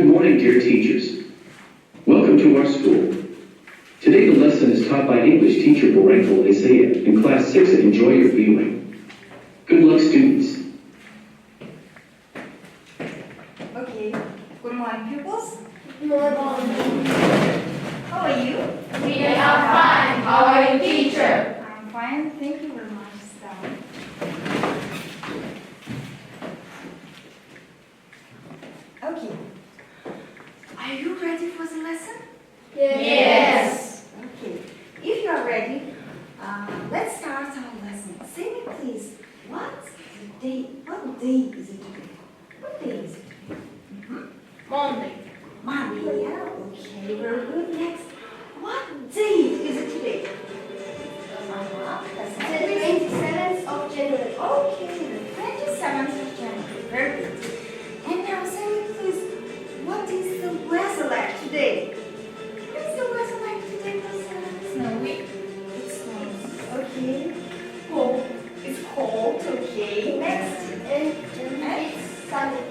Good morning, dear teachers. Welcome to our school. Today the lesson is taught by English teacher Borankul Ә in class 6 at Enjoy Your Feeling. Good luck, students. Okay. Good morning, pupils. Good morning. How are you? We are fine. How are you, teacher? I'm fine. Thank you very much, Stella. Okay. Are you ready for the lesson? Yes. Okay. If you are ready, let's start our lesson. Say me, please. What day? What day is it today? What day is it today? Monday. Monday. Yeah. Okay. Very good. Next. What date is it today? The 27th of January. Okay, the 27th of January. Very good. And now say me please, what is the weather like today? What is the weather like today, Marcella? Snowy. It's snowing. Okay. Cold. It's cold. Okay. Next. And it's sunny.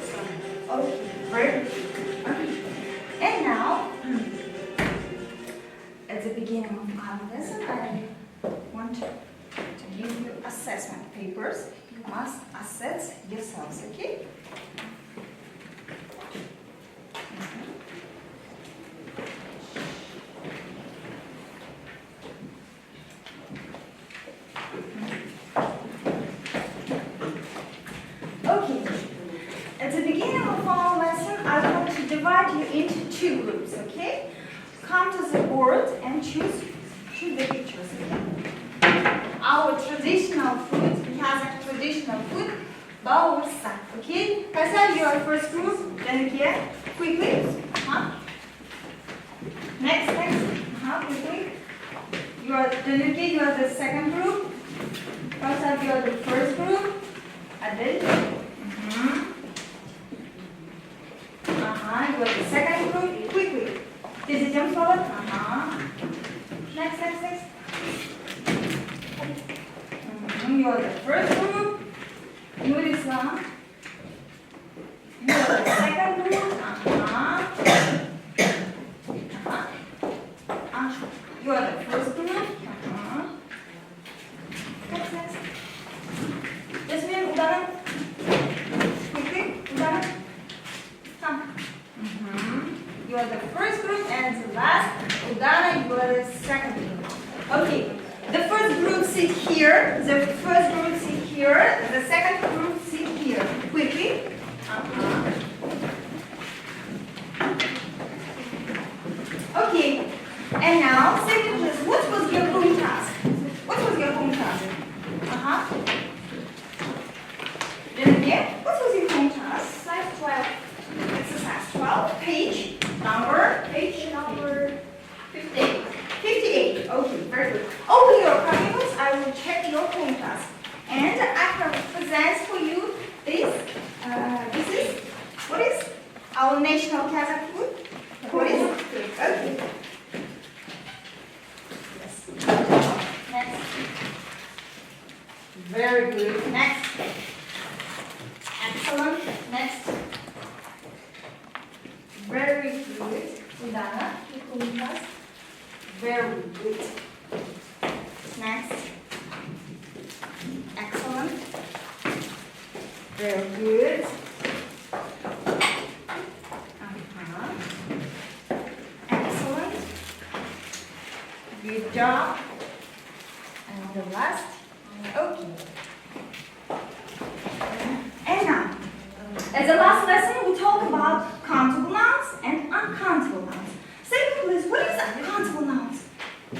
Okay. Very good. Okay. And now, at the beginning of our lesson, I want to give you assessment papers. You must assess yourselves, okay? Okay. At the beginning of our lesson, I want to divide you into two groups, okay? Come to the board and choose the pictures, okay? Our traditional food, we have a traditional food, baosa, okay? Kasa, you are first group, then again, quickly. Next, quickly. You are the second group. Kasa, you are the first group. Adil. You are the second group. Quickly. Did you jump forward? Next. You are the first group. Yurisa. You are the second group. You are the first group. Next. Jasmine, Udana. Quickly, Udana. Come. You are the first group and the last. Udana, you are the second group. Okay. The first group sit here. The first group sit here. The second group sit here. Quickly. Okay. And now, say me please, what was your home task? What was your home task? Then again, what was your home task? Exercise 12. Exercise 12. Page number 58. 58. Okay, very good. Open your computers. I will check your home task. And I have presents for you this. This is, what is our national Kazakh food? What is it? Okay. Yes. Next. Very good. Next. Excellent. Next. Very good. Udana, your home task. Very good. Next. Excellent. Very good. Excellent. Good job. And the last. Okay. And now, as the last lesson, we talked about countable nouns and uncountable nouns. Say please, what is uncountable nouns?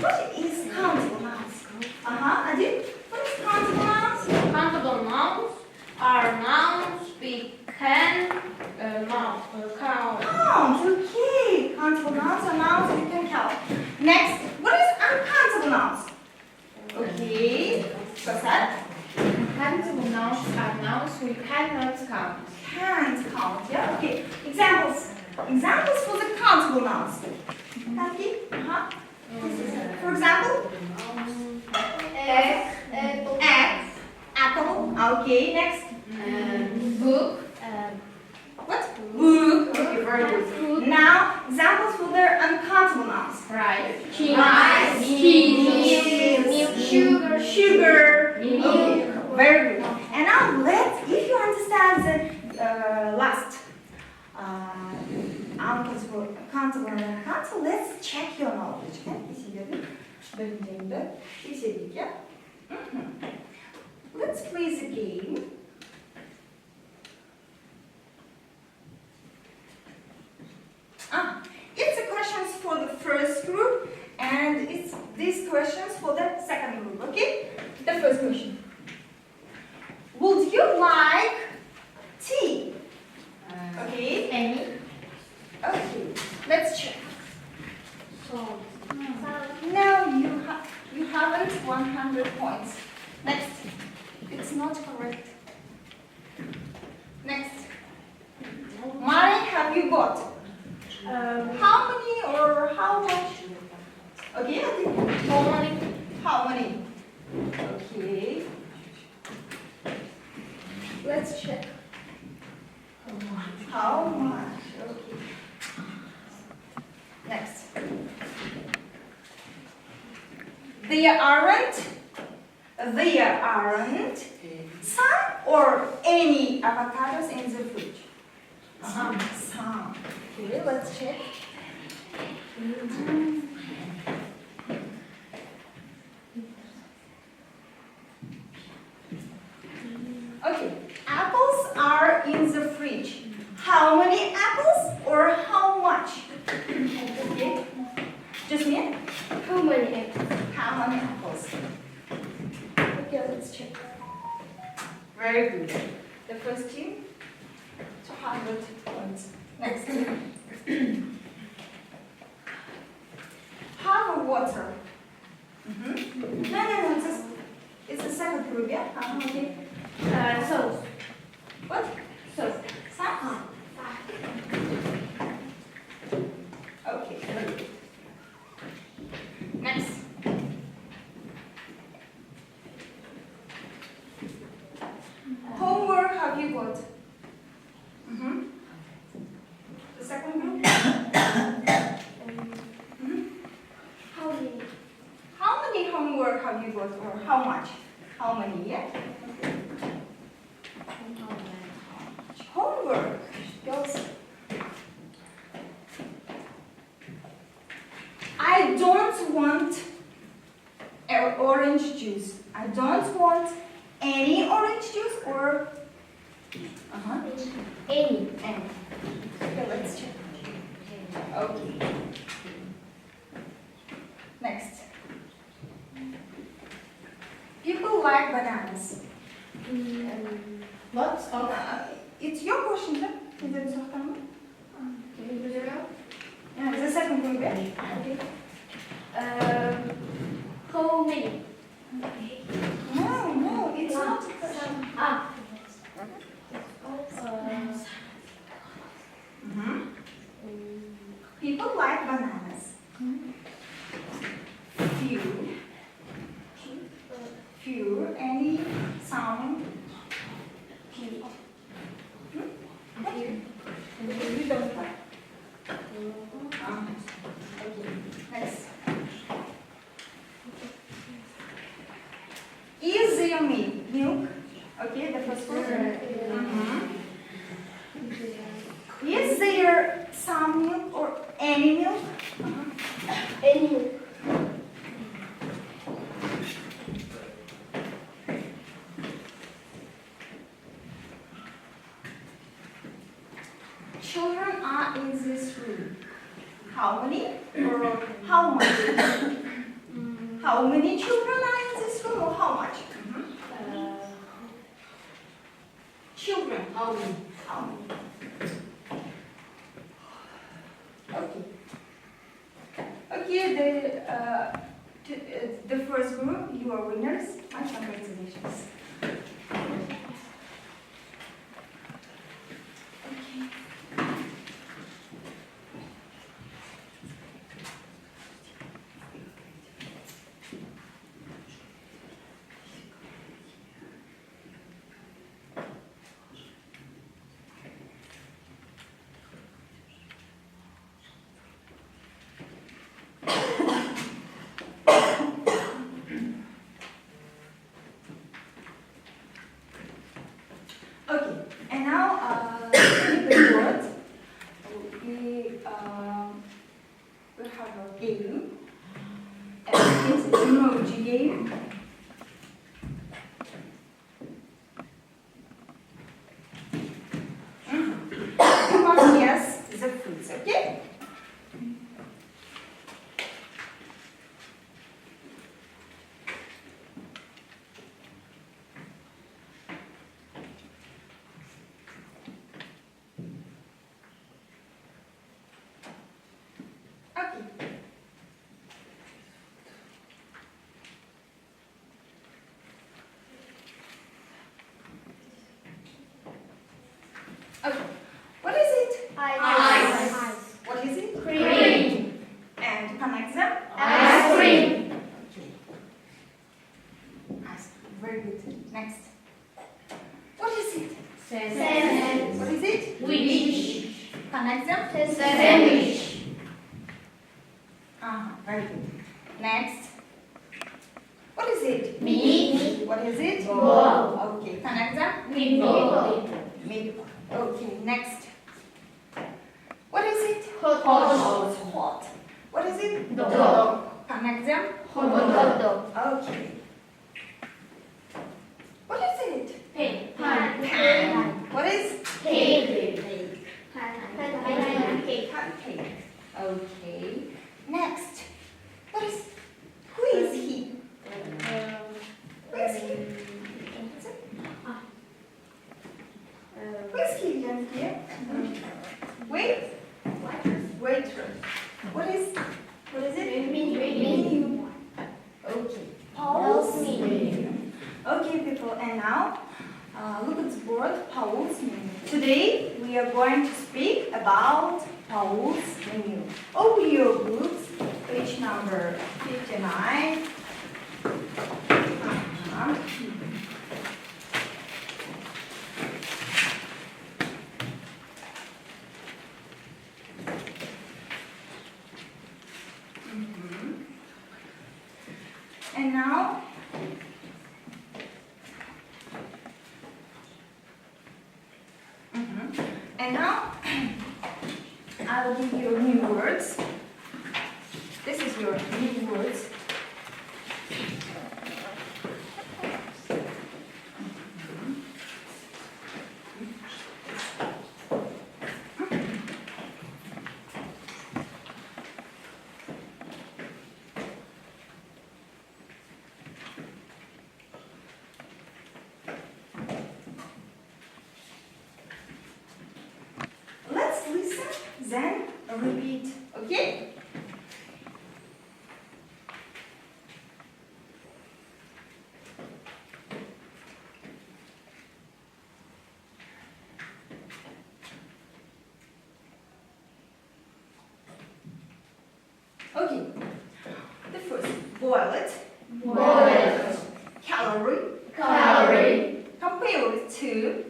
What is countable nouns? Adil, what is countable nouns? Countable nouns are nouns we can count. Count, okay. Countable nouns are nouns we can count. Next, what is uncountable nouns? Okay, what's that? Countable nouns are nouns we cannot count. Can't count, yeah, okay. Examples. Examples for the countable nouns. Tati? For example? Egg, Egg, apple. Okay, next. book, What? Book. Okay, very good. they're uncountable nouns. Rice. Rice, Milk. Sugar. Sugar. Milk. Okay, very good. And now let's, if you understand the last uncountable and uncountable, let's check your knowledge. Let's play the game. It's the questions for the first group and it's these questions for the second group, okay? The first question. Would you like tea? Okay. Any. Okay. Let's check. Salt. No, you haven't 100 points. Next. It's not correct. Next. Money have you got? How many or how much? Okay, I think How many? how many? Okay. Let's check. How much? Okay. Next. There aren't some or any avocados in the fridge. Some. Okay, let's check. Okay, apples are in the fridge. How many apples or how much? Okay, just me? How many eggs? How many apples? Okay, let's check. Very good. The first team, 200 points. Next team. Have a water. No, it's the second group, yeah? Okay. Sauce. What? Sauce. Sauce? Okay, very good. Next. Homework have you got? The second group? How many homework have you got or how much? How many, yeah? Homework. Girls. I don't want orange juice. I don't want any orange juice or Any. Okay, let's check. Okay. Next. People like bananas. Lots of. It's your question, huh? Is it so common? Zero. Yeah, the second group. Yeah. Okay. How many? No, it's not a question. People like bananas. Few, any, some. Few. You don't like. Okay, next. Is there milk? Okay, the first one. Is there some milk or any milk? Any milk. Children are in this room. How many or how much? How many children are in this room or how much? Children, how many? How many? Okay. Okay, the first group, you are winners. My congratulations. Okay. emoji game. You must guess the fruits, okay? Okay. Okay. What is it? Ice. What is it? Cream. And connect them. Ice cream. Okay. Nice. Very good. Next. What is it? Sandwich. What is it? Wish. Connect them. Sandwich. Very good. Next. What is it? Meat. What is it? Ball. Okay. Connect them. Meatball. Meatball. Okay. Next. What is it? Hot. Hot. What is it? Dog. Connect them. Hot dog. Okay. What is it? Pan. Pan. What is? Cake. Cupcake. Okay. Next. What is? Who is he? Who is he? Who is he? Young here. Wait. Waitress. What is it? Menu. Okay. Paul's menu. Okay, people, and now look at the board. Paul's menu. Today we are going to speak about Paul's menu. Open your books, page number 59. And now, I will give you new words. This is your new words. Let's listen, then repeat, okay? Okay, the first, boil it, calorie, compare it to,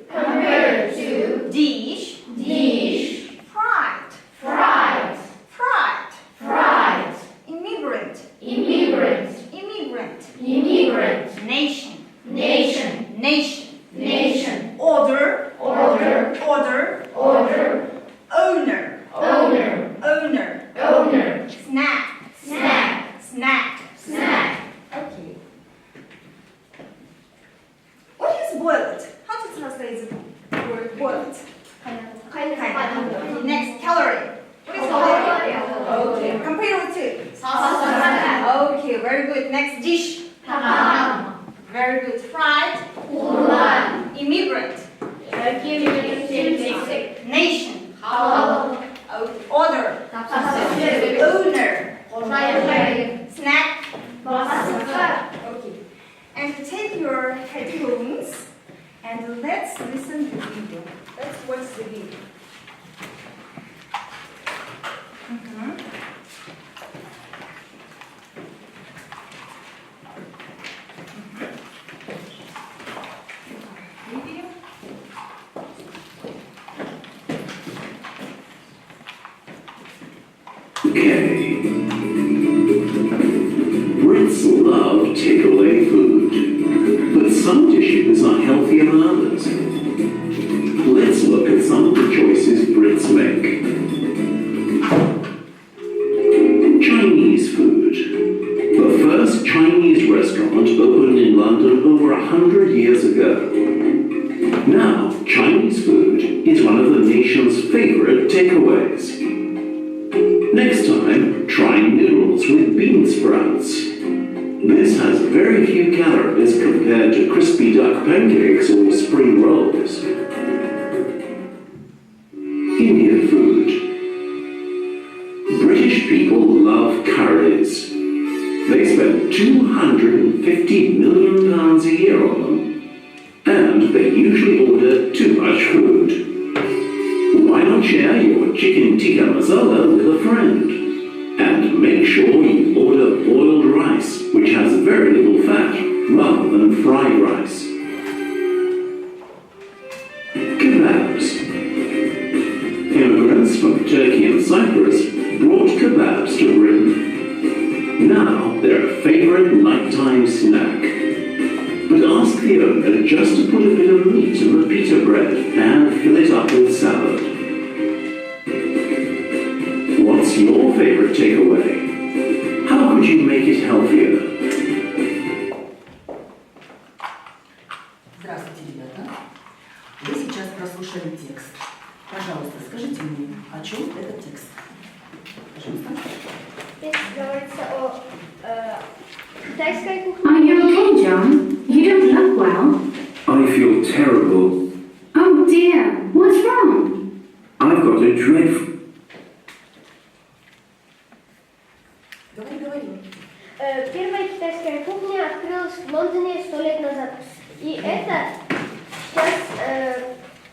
dish, fried, immigrant, nation, order, owner, snack. Okay. What is boiled? How to translate the word boiled? Next, calorie. What is calorie? Okay. Compare it to. Okay, very good. Next, dish. Very good. Fried. Immigrant. Nation. Okay. Order. Owner. Snack. Okay. And take your headphones and let's listen to the video. Let's watch the video. Video. Okay. Brits love takeaway food, but some dishes are healthier than others. Let's look at some of the choices restaurant opened in London over 100 years ago. Now, Chinese food is one of the nation's favorite takeaways. Next time, try noodles with bean sprouts. This has very few calories compared to crispy duck pancakes or spring rolls. Indian food. British people love curries. They spend £250 million a year on them. And they usually order too much food. Why not share your chicken tikka masala with a friend? And make sure you order boiled rice, which has very little fat, rather than fried rice. Kebabs. Immigrants from Turkey and Cyprus brought kebabs to Britain. Now they're a favorite nighttime snack. But ask the owner just to put a bit of meat in the pita bread and fill it up with salad. What's your favorite takeaway? How could you make it healthier? Здравствуйте, ребята. Вы сейчас прослушали текст. Пожалуйста, скажите мне, о чем этот текст? Пожалуйста. Здесь говорится о китайской Are кухне. you okay, John? You don't look well. I feel terrible. Oh dear, what's wrong? I've got a dreadful... Говори. Первая китайская кухня открылась в Лондоне 100 лет назад. И это сейчас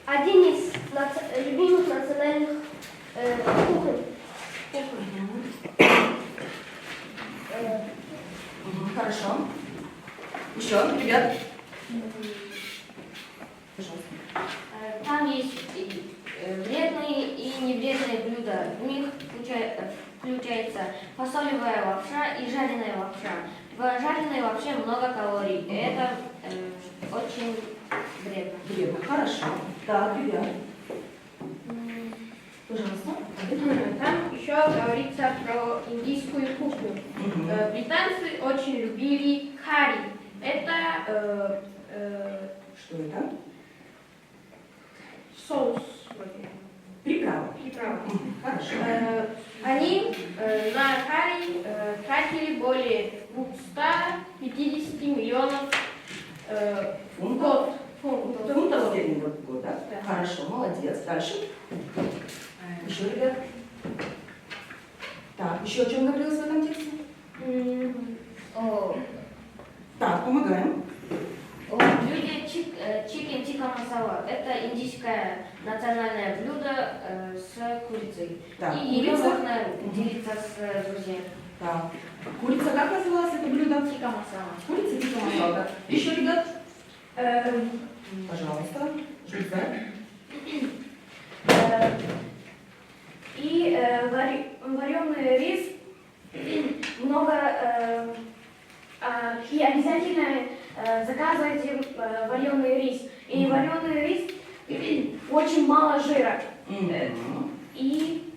один из любимых национальных кухонь. Хорошо. Еще, ребят. Пожалуйста. Там есть вредные и невредные блюда. В них включается фасолевая лапша и жареная лапша. В жареной лапше много калорий. И это очень вредно. Вредно. Хорошо. Так, ребят. Пожалуйста. Там еще говорится про индийскую кухню. Британцы очень любили карри. Это Что это? соус вроде. Приправа. Приправа. Хорошо. Они на карри тратили более 250 миллионов в год. Фунтов стерлингов в год, да? Да. Хорошо, молодец. Дальше. Еще, ребят. Так, еще о чем говорилось в этом тексте? Так, помогаем. О блюде чикен тикка масала. Это индийское национальное блюдо с курицей. Так, И ее курица. можно делиться с друзьями. Так. Курица, как называлось это блюдо? Тикка масала. Курица типа масала. Еще, ребят? Пожалуйста. Жильца. И вареный рис много и обязательно заказывайте вареный рис. И вареный рис очень мало жира. И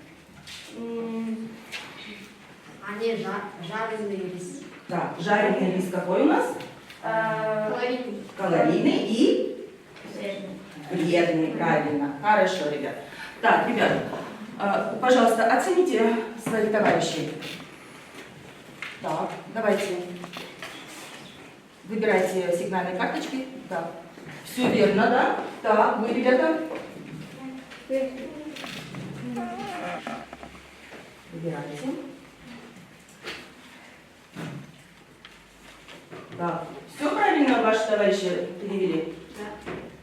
Они жареный рис. Так, жареный рис какой у нас? калорийный. Калорийный и вредный, правильно. Хорошо, ребят. Так, ребят, пожалуйста, оцените своих товарищей. Так, давайте. Выбирайте сигнальные карточки. Так, все верно, да? Так, вы, ребята? Выбирайте. Так, все правильно ваши товарищи перевели? Да.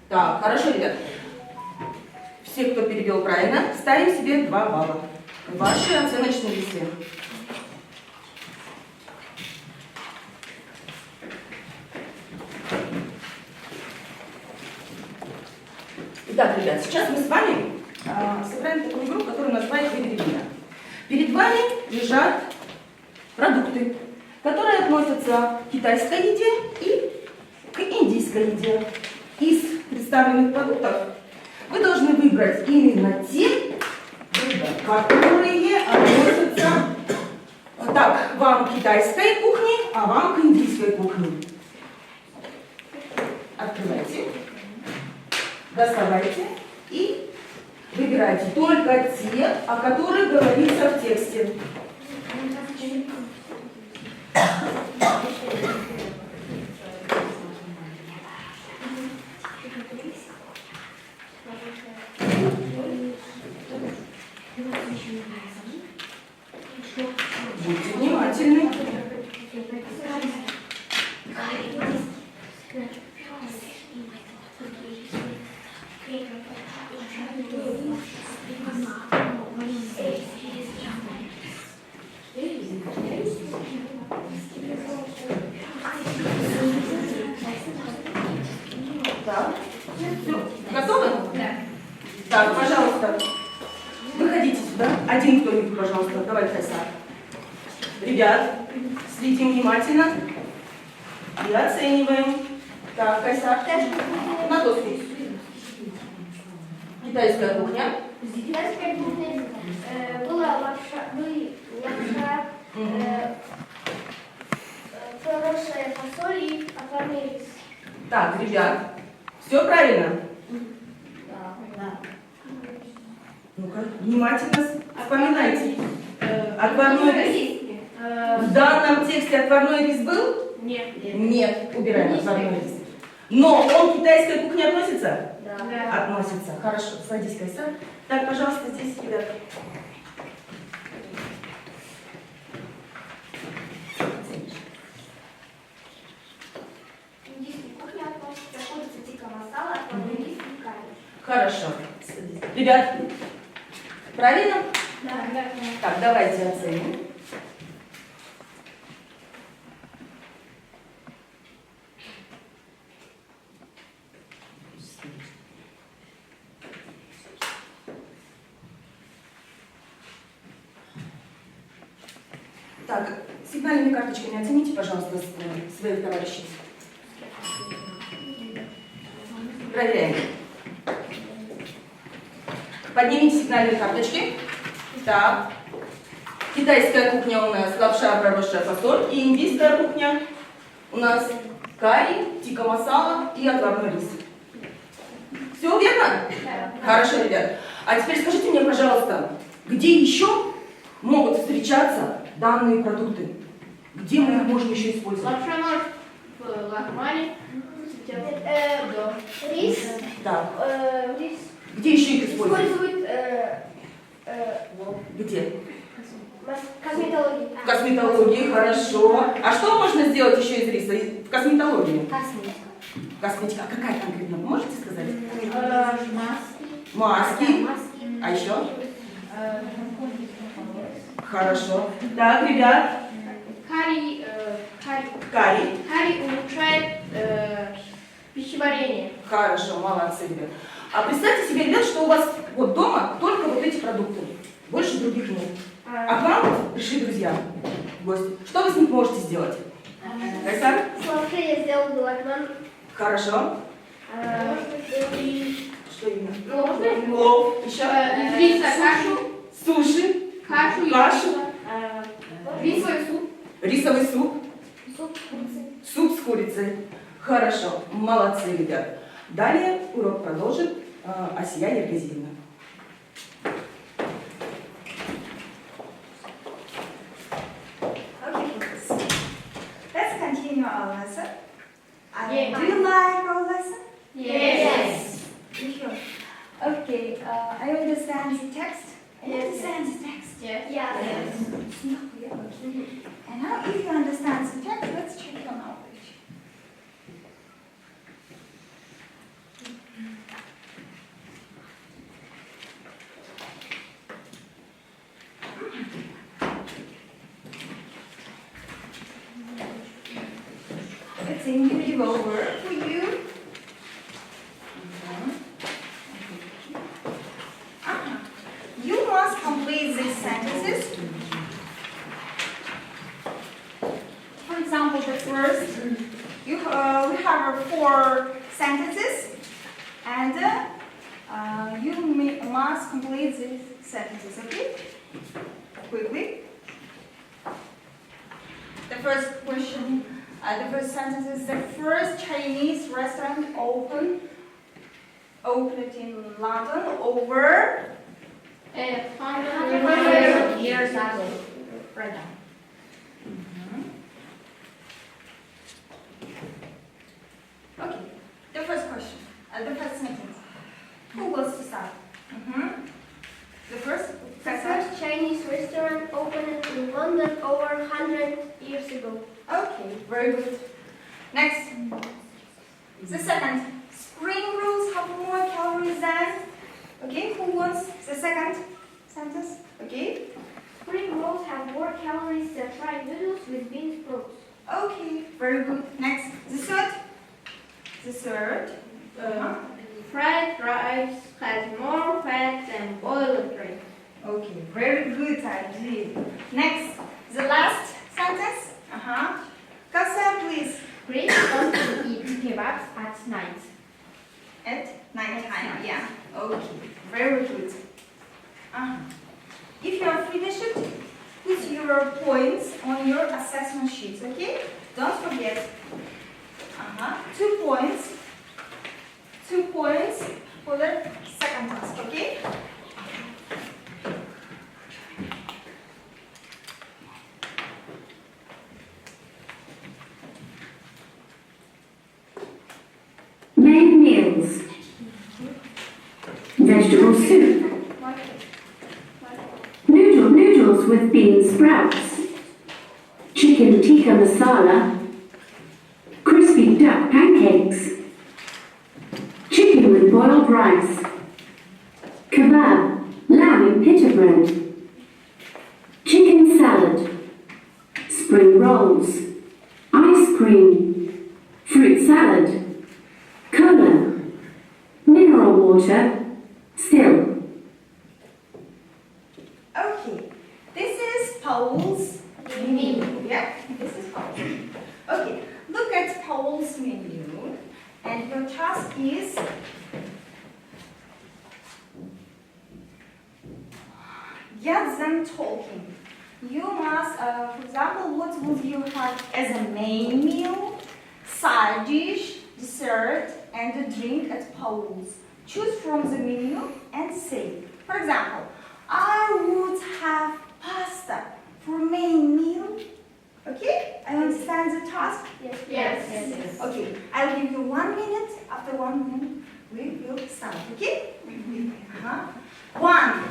Так, хорошо, ребят. Все, кто перевел правильно, ставим себе 2 балла. Ваши оценочные листы. Итак, ребят, сейчас мы с вами сыграем такую игру, которую называют «Выбери меня». Перед вами лежат продукты, которые относятся к китайской еде и к индийской еде. Из представленных продуктов вы должны выбрать именно те блюда, которые относятся так, вам к китайской кухне а вам к индийской кухне. Открывайте, доставайте и выбирайте только те, о которых говорится в тексте. Будьте внимательны. Так, все, готовы? Да. Так, пожалуйста, выходите сюда. Один кто-нибудь, пожалуйста, давай, Кайса. Ребят, следим внимательно и оцениваем. Так, Кайса, на доску. Китайская кухня. Китайская кухня была лапша, хорошая фасоль и отварной рис. Так, ребят, все правильно? Да. Ну-ка, внимательно вспоминайте. Отварной рис. В данном тексте отварной рис был? Нет. Нет, убираем отварной рис. Но он к китайской кухне относится? Да. Относится. Хорошо, садись, Кайса. Так, пожалуйста, здесь, ребят. Индийская кухня относится тикка масала, отварной рис и карри. Хорошо. Ребят, правильно? Да. Так, давайте оценим. Так, сигнальными карточками оцените, пожалуйста, своих товарищей. Проверяем. Поднимите сигнальные карточки. Так. Китайская кухня у нас лапша, проросшая фасоль. И индийская кухня у нас карри, тикка масала и отварной рис. Все верно? Да. Хорошо, ребят. А теперь скажите мне, пожалуйста, где еще могут встречаться данные продукты? Где мы их можем еще использовать? Лапша может в лахмане. Рис. Так. Рис Где еще их использовать? используют Где? косметологии. В косметологии, хорошо. А что можно сделать еще из риса в косметологии? Косметика. Косметика. А какая конкретно? Вы можете сказать? Маски. Маски. А еще? Хорошо. Так, ребят. Карри Карри. улучшает пищеварение. Хорошо, молодцы, ребят. А представьте себе, ребят, что у вас вот дома только вот эти продукты. Больше других нет. А к вам пришли друзья, гости. Что вы с ним можете сделать? Кайсар? С я сделал белокман. Хорошо. И Что именно? Плов. Еще? Из риса кашу. Суши. Кашу и Кашу. рисовый суп. Рисовый суп. суп курицы. Суп с курицей. Хорошо. Молодцы, ребят. Далее урок продолжит Асия Ергазиевна. Okay, focus. Let's continue our lesson. Yeah. Do you like our lesson? Yes. You sure? Okay, I understand the text. I Yes. understand the text. Yes. Yeah. It's not clear. And now, if you understand the text, let's check your knowledge. It's a medieval word for you. You must complete these sentences. For example, the first, we have 4 sentences, and you must complete these sentences. Okay? Quickly. The first question, the first sentence is the first Chinese restaurant opened in London over 100 years ago. right now. Okay, the first question, the first sentence. Who wants to start? The first Chinese restaurant opened in London over 100 years ago. Okay, very good. Next. The second. Spring rolls have more calories than. Okay, who wants the second sentence? Okay. Spring rolls have more calories than fried noodles with bean sprouts. Okay, very good. Next. The third. The third. Fried rice has more fat than boiled rice. Okay, very good, Ajit. Next. The last sentence. Kasa, please. Greek often eat kebabs at night. At night time, yeah. Okay, very good. If you are finished, put your points on your assessment sheets, okay? Don't forget. 2 points. 2 points for the second task, okay? Main meals. Vegetable soup. Noodles with bean sprouts. Chicken tikka masala. Crispy duck pancakes. Chicken with boiled rice. Kebab, lamb in pita bread. Chicken salad. Spring rolls. Ice cream. Fruit salad. Cola, mineral water, still. Okay, this is Paul's menu. Yeah, this is Paul's. Okay, look at Paul's menu, and your task is get them talking. You must, for example, what would you have as a main meal, side dish, dessert, and a drink at Paul's. Choose from the menu and say. For example, I would have pasta for main meal. Okay? I understand the task? Yes. Okay, I'll give you 1 minute. After 1 minute, we will start. Okay? 1.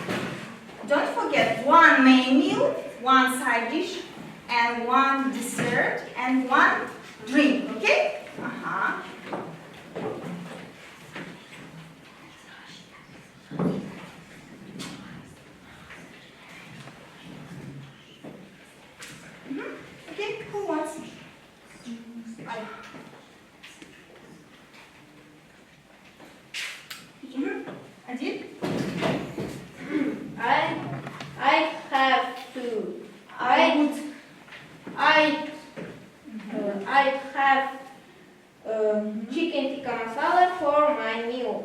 Don't forget 1 main meal, 1 side dish, and 1 dessert, and 1 drink. Okay? Okay, who wants? Adil? I have to. I have chicken tikka masala for my meal.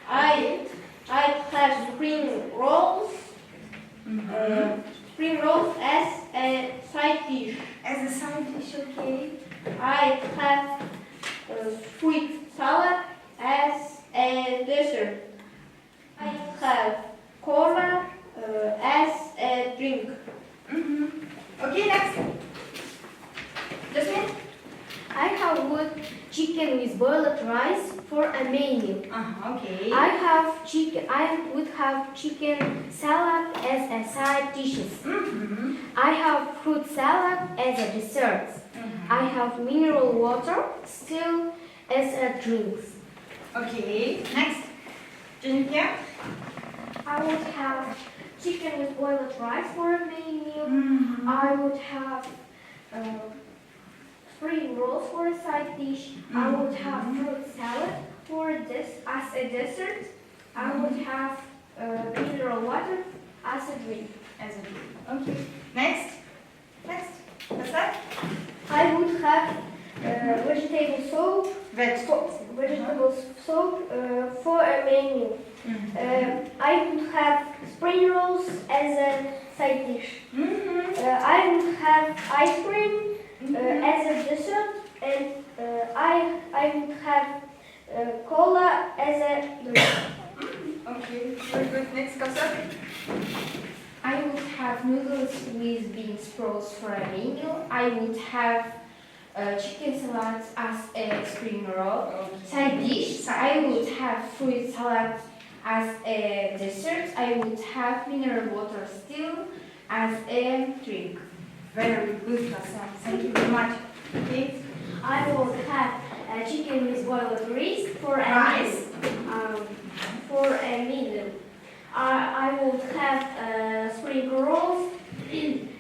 I have spring rolls. Spring rolls as a side dish. As a side dish, okay. I have fruit salad as a dessert. I have cola as a drink. Okay, next. Jasmine? I have wood chicken with boiled rice for a main meal. Okay. I would have chicken salad as a side dishes. I have fruit salad as a dessert. I have mineral water still as a drinks. Okay, next. Jennifer? I would have chicken with boiled rice for a main meal. I would have spring rolls for a side dish. I would have fruit salad for this as a dessert. I would have mineral water as a drink. As a drink. Okay. Next. Next. What's that? I would have vegetable soup. Vegetable soup for a main meal. I would have spring rolls as a side dish. Mm-hmm. I would have ice cream as a dessert, and I would have cola as a drink. Okay, very good. Next, Kausar. I would have noodles with bean sprouts for a meal. I would have chicken salad as a spring roll side dish. I would have fruit salad as a dessert. I would have mineral water still as a drink. Very good, Kausar. Thank you very much. Okay. I would have chicken with boiled rice for a Rice. meal. For a meal. I would have spring rolls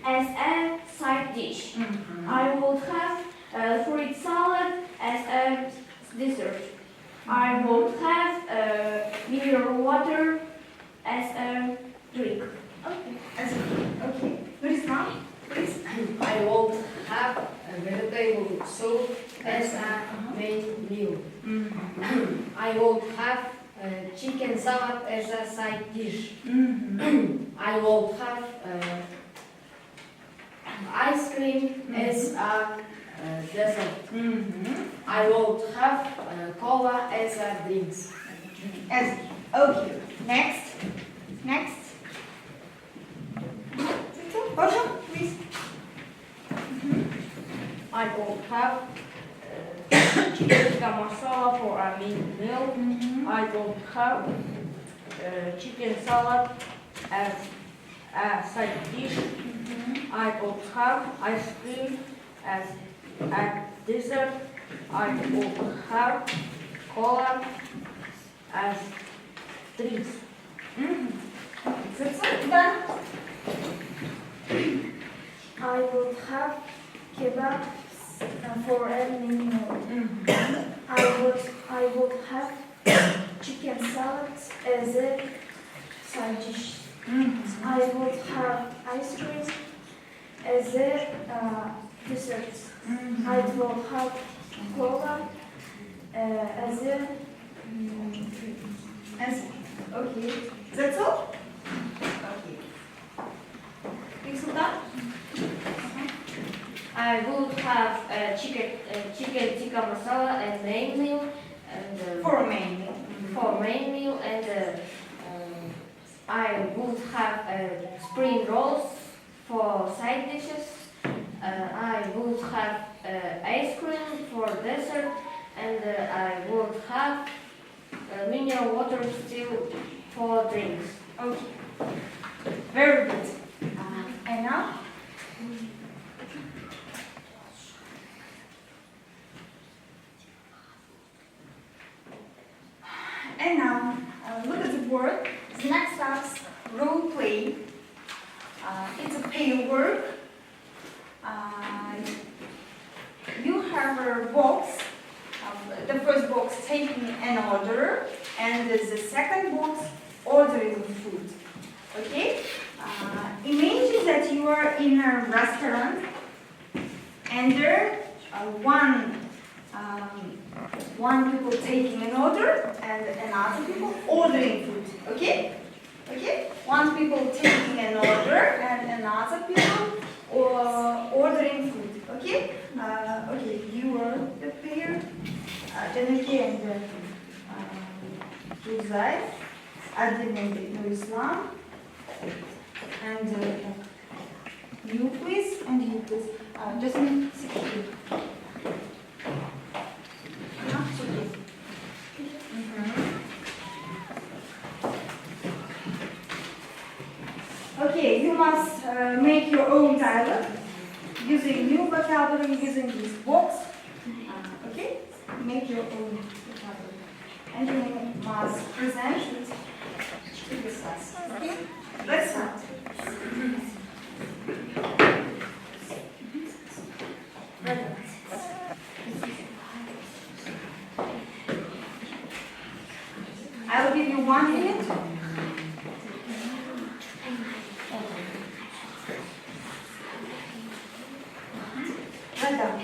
as a side dish. I would have fruit salad as a dessert. I would have mineral water as a drink. Okay. Okay. Nurisma, please. I would have a vegetable soup as a main meal. I would have chicken salad as a side dish. I would have ice cream as a dessert. I would have cola as a drink. As okay. Next. Next. Bosha, please. I would have chicken tikka masala for a main meal. I would have chicken salad as a side dish. I would have ice cream as a dessert. I would have cola as drinks. That's it. Done. I would have kebab for a meal. I would have chicken salad as a side dish. I would have ice cream as a dessert. I will have cola as a As okay. That's all. Okay. Big Sultan. I would have chicken tikka masala and main meal and For a main meal. for main meal and I would have spring rolls for side dishes. I would have ice cream for dessert and I would have mineral water still for drinks. Okay. Very good. And now? And now, look at the word. The next task, role play. It's a pair work. You have a box. The first box taking an order, and the second box ordering food. Okay? Imagine that you are in a restaurant, and there one people taking an order and another people ordering food. Okay? Okay? One people taking an order and another people ordering food. Okay? Okay, you are the player. Janaki and Uzay, Adil and Nurislam, and you please, and you please. Just sit here. Okay, you must make your own dialogue using new vocabulary, using this box. Okay, make your own vocabulary, and you must present it to the class. Okay, let's start. I will give you 1 minute. Well done.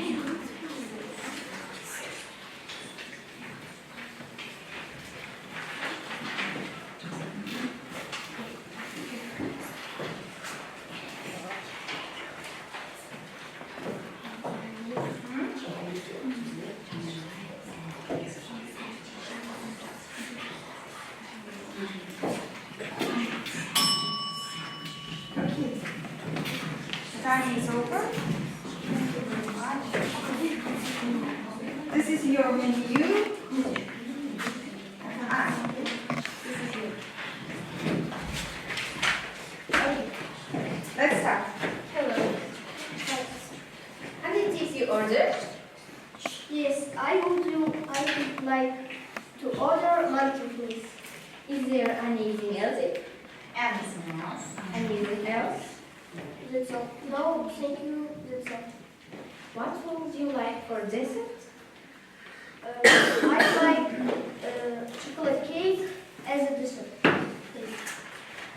time is over. This is your menu. This is you. Okay, let's start. Hello. And it is your order? Yes, I would like to order monkey, please. Is there anything else? Anything else? Anything else? That's all. No, thank you. That's all. What would you like for dessert? I like chocolate cake as a dessert, please.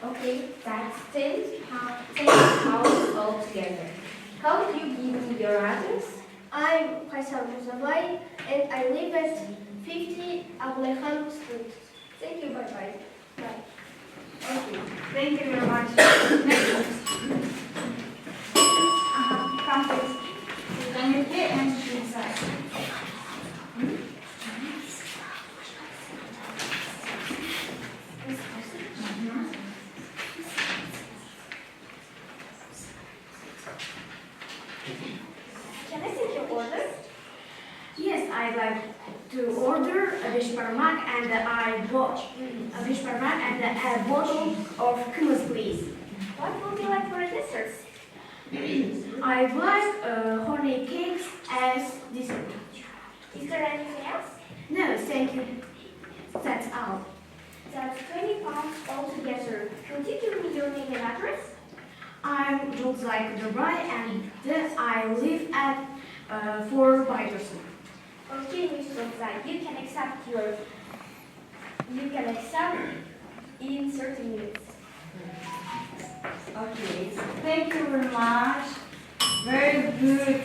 Okay, that's 10 pounds altogether. How do you give me your address? I'm Faisal Muzavai and I live at 50 Ablehan Street. Thank you. Bye-bye. Bye. Okay, thank you very much. Next. Come please. Can you get and inside? Can I take your order? Yes, I'd like to order a fish parmak and a fish parmak and a bottle of hummus, please. What would you like for a dessert? I'd like honey cakes as dessert. Is there anything else? No, thank you. That's all. That's 20 pounds altogether. Could you give me your name and address? I'm Jolzai Kudubai and I live at 4 Byderson. Okay, Mr. Zai, you can accept in 30 minutes. Okay, thank you very much. Very good.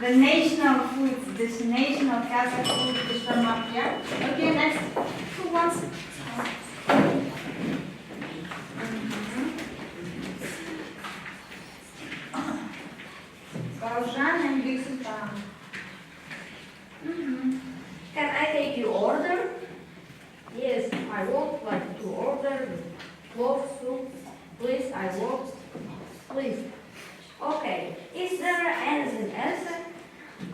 The national food, this national Kazakh food is from up here. Okay, next. Who wants? Barzan and Big Sultan. Can I take your order? Yes, I would like to order clove soup. Please, please. Okay, is there anything else?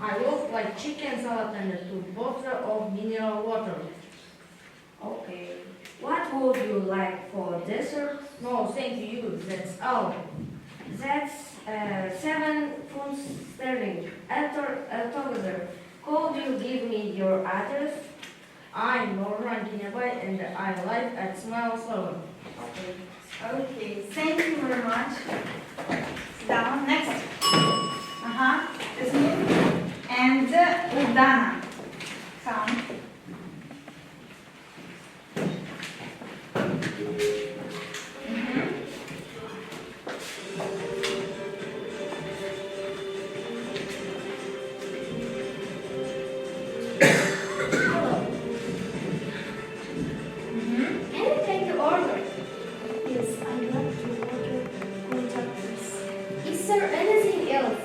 I would like chicken salad and 2 bottles of mineral water. Okay, what would you like for dessert? No, thank you, that's all. That's 7 pounds sterling altogether. Could you give me your address? I'm Borankul Ә and I live at Smile Salon. Okay. Okay, thank you very much. Sit down. Next. This me. And Udana. Come. Can I take your order? Yes, I'd like to order contact, please. Is there anything else?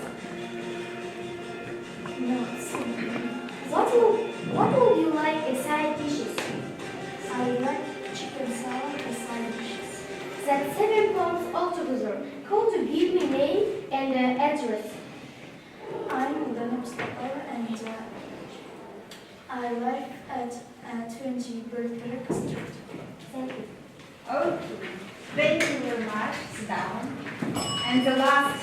No, thank you. What would you like as side dishes? I like chicken salad as side dishes. That's 7 pounds altogether. Could you give me name and address? I'm Udana Mustafa and I live at 20 Borankul Street. Thank you. Okay, thank you very much. Sit down. And the last.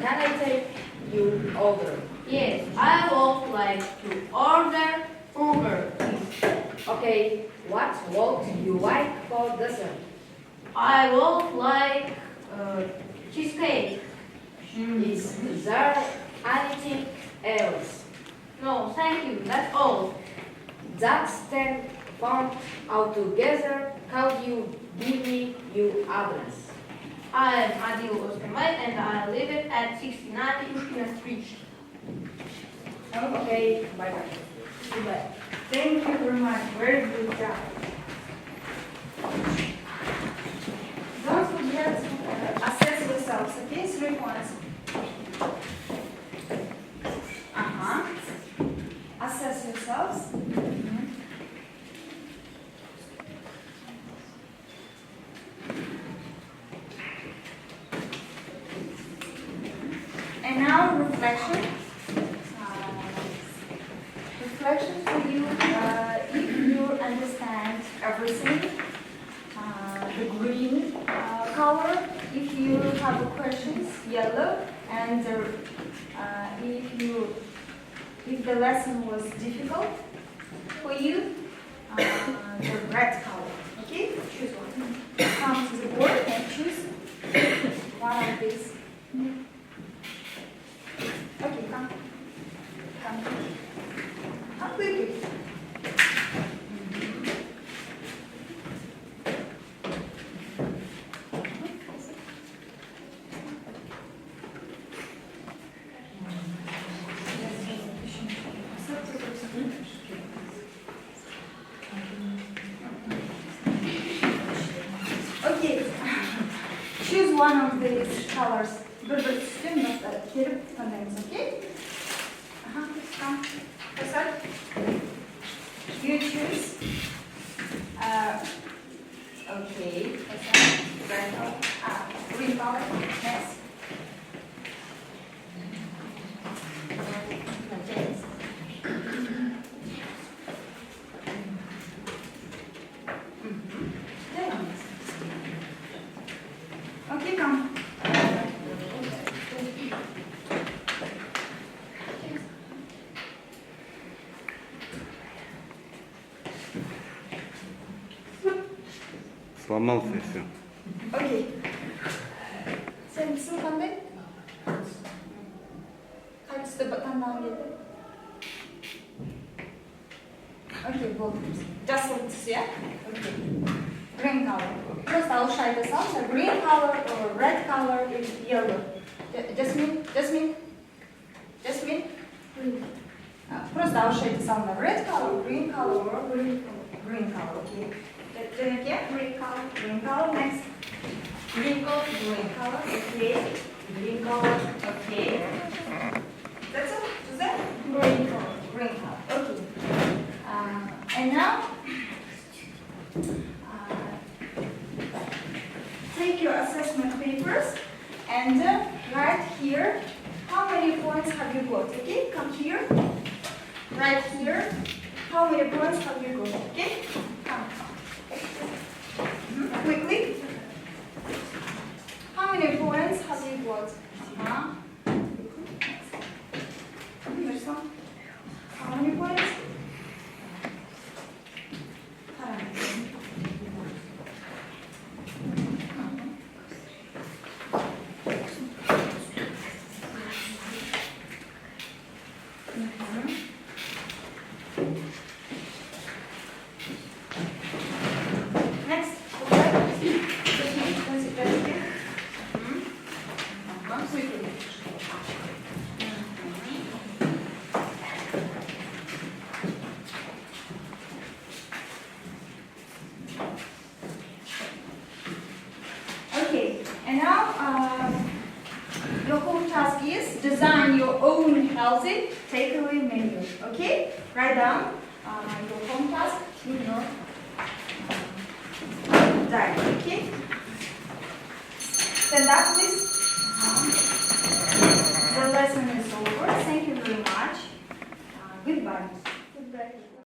Can I take your order? Yes, I would like to order burger, please. Okay, what would you like for dessert? I would like cheesecake. Is there anything else? No, thank you, that's all. That's 10 pounds altogether. Could you give me your address? I'm Adil Oskamay and I live at 69 Pushkin Street. Okay, bye-bye. Goodbye. Thank you very much. Very good job. Don't forget to assess yourselves, okay? 3 points. Assess reflection. Reflection for you, if you understand everything, the green color, if you have questions, yellow, and if the lesson was difficult for you, the red color. Okay, choose one. Come to the board and choose one of these. Okay, come. Come quickly. Okay, choose one of these colors. Okay? Come. You choose. Okay. Red color. Green color. Next. Okay, come. Сломался и все. Okay. Sen isim қандай? Қай түсті таңдаған еді? Okay, болды. Жасыл түс, иә? Okay. Green color. Просто ауызша айта салыңыз. Green color or red color is yellow. Jasmine? Просто ауызша айта салыңыз. Red color, green color or green color. Okay. Then again, green color, next. Green color, okay. Green color, okay. That's all? Is that? Green color, okay. And now, take your assessment papers and write here how many points have you got, okay? Come here, right here, how many points have you got, okay? Come. Quickly. How many points have you got? How many points? Next. Okay, and now your home task is design your own healthy takeaway menu. Okay, write down your home task in your diary. Okay, stand up, please. The lesson is over. Thank you very much. Goodbye.